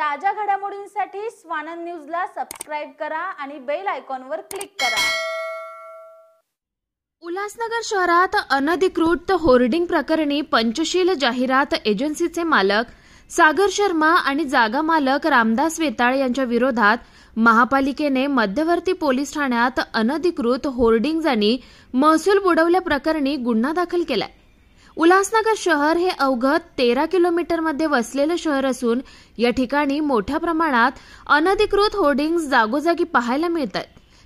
ताज्या घडामोडींसाठी स्वानंद न्यूजला सबस्क्राइब करा आणि बेल आयकॉनवर क्लिक करा। उल्हासनगर शहरात अनधिकृत होर्डिंग प्रकरणी पंचशील जाहिरात एजन्सीचे मालक सागर शर्मा आणि जागा मालक रामदास वेताळ यांच्या विरोधात महापालिकेने मध्यवर्ती पोलीस ठाण्यात अनधिकृत होर्डिंग्ज आणि महसूल बुडवल्याप्रकरणी गुन्हा दाखल केलाय। उल्हासनगर शहर हे अवघड 13 किलोमीटरमध्ये वसलेले शहर असून या ठिकाणी मोठ्या प्रमाणात अनधिकृत होर्डिंग्ज जागोजागी पाहायला मिळतात।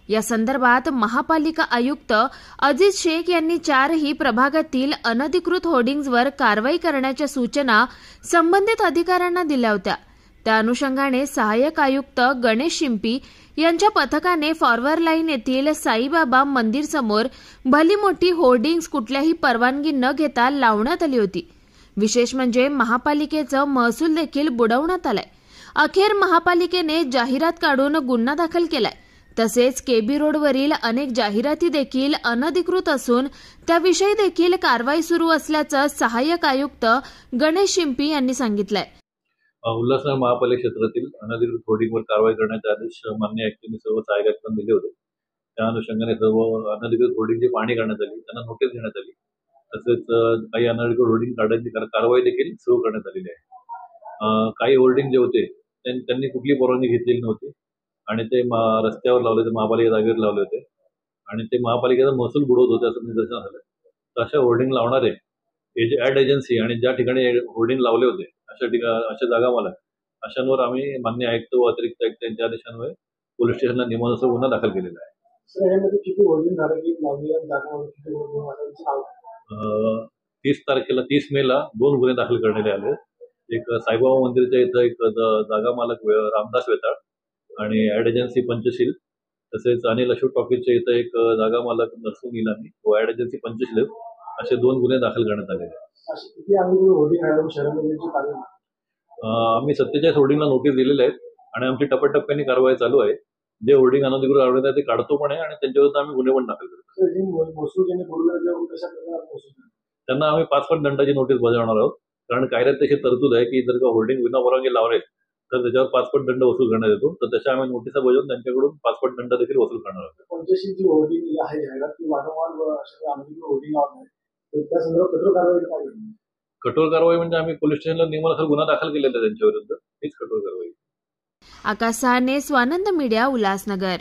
या संदर्भात महापालिका आयुक्त अजीज शेख यांनी 4ही प्रभागातील अनधिकृत होर्डिंग्जवर कारवाई करण्याच्या सूचना संबंधित अधिकाऱ्यांना दिल्या होत्या। त्या अनुषंगाने सहाय्यक आयुक्त गणेश शिंपी यांच्या पथकाने फॉरवर्ड लाईन येथील साईबाबा मंदिर समोर भली मोठी होर्डिंग्ज कुठल्याही परवानगी न घेता लावण्यात आली होती। विशेष म्हणजे महापालिकेचं महसूल देखील बुडवण्यात आलाय। अखेर महापालिकेने जाहिरात काढून गुन्हा दाखल केलाय। तसेच केबी रोडवरील अनेक जाहिराती देखील अनधिकृत असून त्याविषयी देखील कारवाई सुरू असल्याचं सहाय्यक आयुक्त गणेश शिंपी यांनी सांगितलंय। उल्हासनगर महापालिका क्षेत्रातील अनधिकृत होर्डिंगवर कारवाई करण्याचे आदेश मान्य आयुक्तांनी सर्व सहाय्यक आयुक्तांना दिले होते। त्या अनुषंगाने सर्व अनधिकृत होर्डिंगची पाहणी करण्यात आली, त्यांना नोटीस देण्यात आली। तसेच काही अनधिकृत होर्डिंग काढण्याची कारवाई देखील सुरू करण्यात आलेली आहे। काही होर्डिंग जे होते त्यांनी कुठली परवानगी घेतलेली नव्हती आणि ते रस्त्यावर लावले होते, महापालिका जागेवर लावले होते आणि ते महापालिकेचा महसूल बुडवत होते असं निदर्शन आलं। तर अशा होर्डिंग लावणारे ऍड एजन्सी आणि ज्या ठिकाणी होर्डिंग लावले होते अशा जागा मला अशांवर आम्ही मान्य आयुक्त व अतिरिक्त आयुक्त यांच्या आदेशान्वये पोलीस स्टेशनला नियमानुसार गुन्हा दाखल केलेला आहे। 30 मेला 2 गुन्हे दाखल करण्यात आले। एक साईबाबा मंदिरच्या इथं एक जागा मालक रामदास वेताळ आणि ऍड एजन्सी पंचशील, तसेच अनिल अशोक टॉकीजच्या इथं एक जागा मालक नरसू नीलामी व ऍड एजन्सी पंचशील असे 2 गुन्हे दाखल करण्यात आलेले आहेत। आम्ही 47 होर्डिंगला नोटीस दिलेल्या आहेत आणि आमची टप्प्याटप्प्याने कारवाई चालू आहे। जे होर्डिंग अनधिकृत लावले ते काढतो पण आहे आणि त्यांच्याविरुद्ध आम्ही गुन्हे पण दाखल करतो। त्यांना आम्ही 5 पट दंडाची नोटीस बजावणार आहोत, कारण कायद्यात तशी तरतूद आहे की जर का होर्डिंग विना परवानगी लावले तर त्याच्यावर 5 पट दंड वसूल करण्यात येतो। तर तशा आम्ही नोटिसा बजावून त्यांच्याकडून 5 पट दंड देखील वसूल करणार आहोत। कठोर कारवाई म्हणजे आम्ही पोलीस स्टेशनला नियमानुसार गुन्हा दाखल केलेला आहे त्यांच्याविरुद्ध, हीच कठोर कारवाई। आकाश साहने, स्वानंद मीडिया, उल्हासनगर।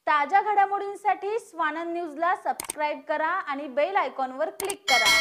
ताज्या घडामोडींसाठी स्वानंद न्यूजला सबस्क्राइब करा आणि बेल आयकॉनवर क्लिक करा।